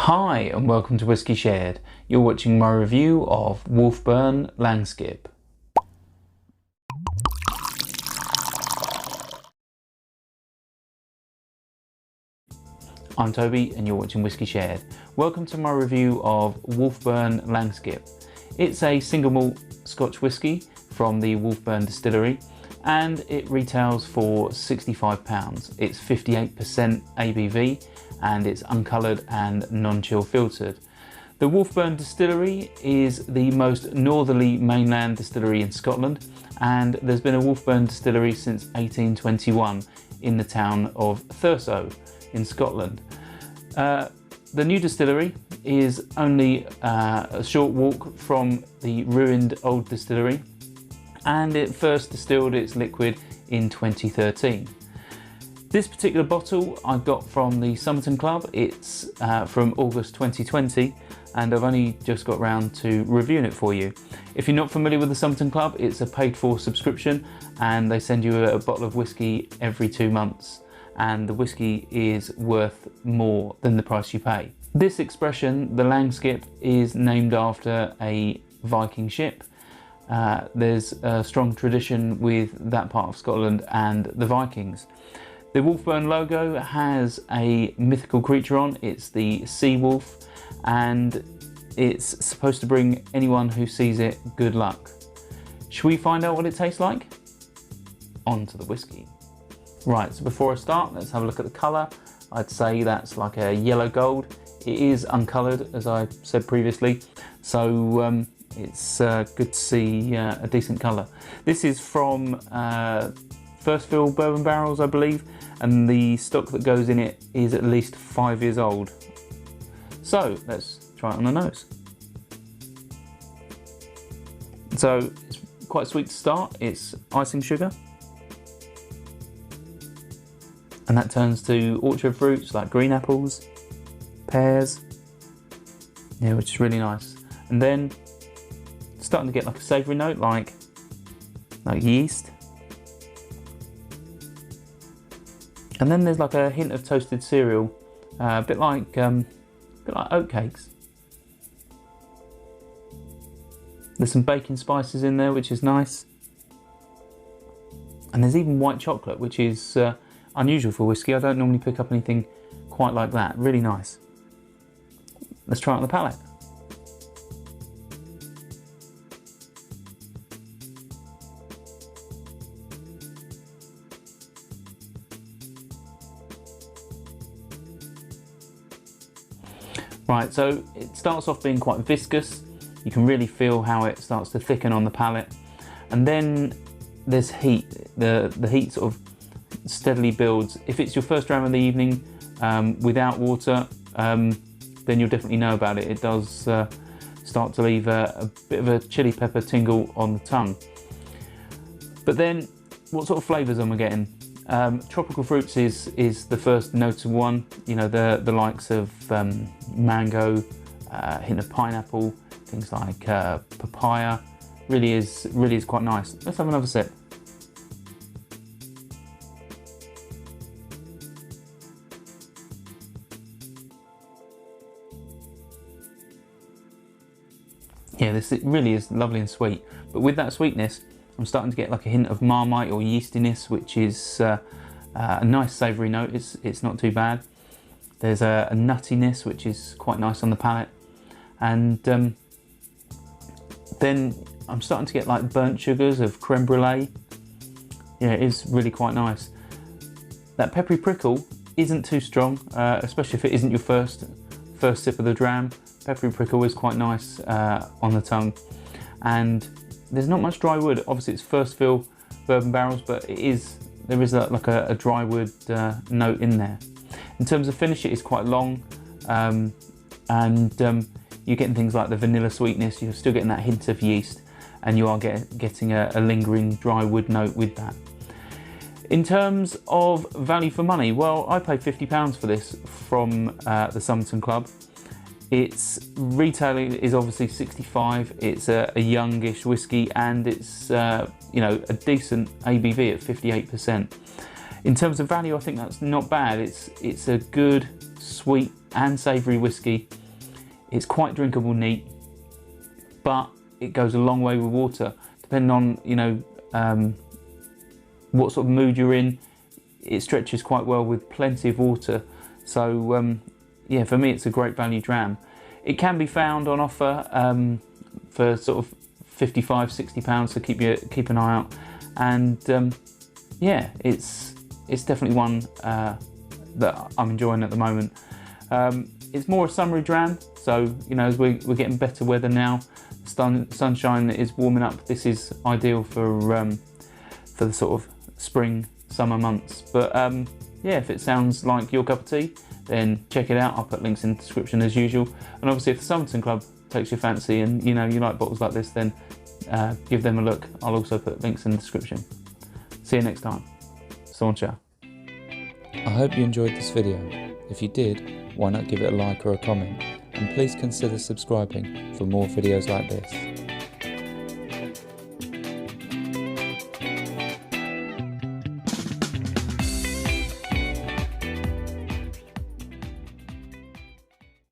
Hi and welcome to Whiskey Shared. You're watching my review of Wolfburn Langskip. I'm Toby and you're watching Whiskey Shared. Welcome to my review of Wolfburn Langskip. It's a single malt Scotch whisky from the Wolfburn distillery and it retails for £65. It's 58% ABV and it's uncoloured and non-chill filtered. The Wolfburn distillery is the most northerly mainland distillery in Scotland, and there's been a Wolfburn distillery since 1821 in the town of Thurso in Scotland. The new distillery is only a short walk from the ruined old distillery, and it first distilled its liquid in 2013. This particular bottle I got from the Summerton Club. It's from August 2020 and I've only just got round to reviewing it for you. If you're not familiar with the Summerton Club, it's a paid for subscription and they send you a bottle of whiskey every 2 months, and the whiskey is worth more than the price you pay. This expression, the Langskip, is named after a Viking ship. There's a strong tradition with that part of Scotland and the Vikings. The Wolfburn logo has a mythical creature on. It's the sea wolf, and it's supposed to bring anyone who sees it good luck. Should we find out what it tastes like? On to the whiskey. Right, so before I start, let's have a look at the colour. I'd say that's like a yellow gold. It is uncoloured, as I said previously, so it's good to see a decent colour. This is from first fill bourbon barrels, I believe, and the stock that goes in it is at least 5 years old. So let's try it on the nose. So it's quite sweet to start. It's icing sugar, and that turns to orchard fruits like green apples, pears, yeah, which is really nice. And then starting to get like a savoury note, like yeast. And then there's like a hint of toasted cereal, a bit like oat cakes. There's some baking spices in there, which is nice. And there's even white chocolate, which is unusual for whiskey. I don't normally pick up anything quite like that. Really nice. Let's try it on the palate. Right, so it starts off being quite viscous. You can really feel how it starts to thicken on the palate. And then there's heat. The heat sort of steadily builds. If it's your first dram of the evening without water, then you'll definitely know about it. It does start to leave a bit of a chili pepper tingle on the tongue. But then, what sort of flavours am I getting? Tropical fruits is the first notable one. You know, the likes of mango, hint of pineapple, things like papaya. Really is quite nice. Let's have another sip. Yeah, this really is lovely and sweet. But with that sweetness, I'm starting to get like a hint of marmite or yeastiness, which is a nice savoury note. It's not too bad. There's a nuttiness, which is quite nice on the palate. And then I'm starting to get like burnt sugars of creme brulee. Yeah, it is really quite nice. That peppery prickle isn't too strong, especially if it isn't your first sip of the dram. Peppery prickle is quite nice on the tongue. And there's not much dry wood. Obviously it's first fill bourbon barrels, but there is like a dry wood note in there. In terms of finish, it is quite long, and you're getting things like the vanilla sweetness. You're still getting that hint of yeast, and you are getting a lingering dry wood note with that. In terms of value for money, well, I paid £50 for this from the Summerton Club. Its retailing is obviously 65. It's a youngish whiskey, and it's you know, a decent ABV at 58%. In terms of value, I think that's not bad. It's a good sweet and savoury whiskey. It's quite drinkable neat, but it goes a long way with water. Depending on, you know, what sort of mood you're in, it stretches quite well with plenty of water. So yeah, for me it's a great value dram. It can be found on offer for sort of £55–60, so keep an eye out. And yeah, it's definitely one that I'm enjoying at the moment. It's more a summery dram, so you know, as we're getting better weather now, sunshine is warming up. This is ideal for the sort of spring, summer months. But yeah, if it sounds like your cup of tea, then check it out. I'll put links in the description as usual. And obviously, if the Summerton Club takes your fancy and you know you like bottles like this, then give them a look. I'll also put links in the description. See you next time. Sauncha. I hope you enjoyed this video. If you did, why not give it a like or a comment, and please consider subscribing for more videos like this.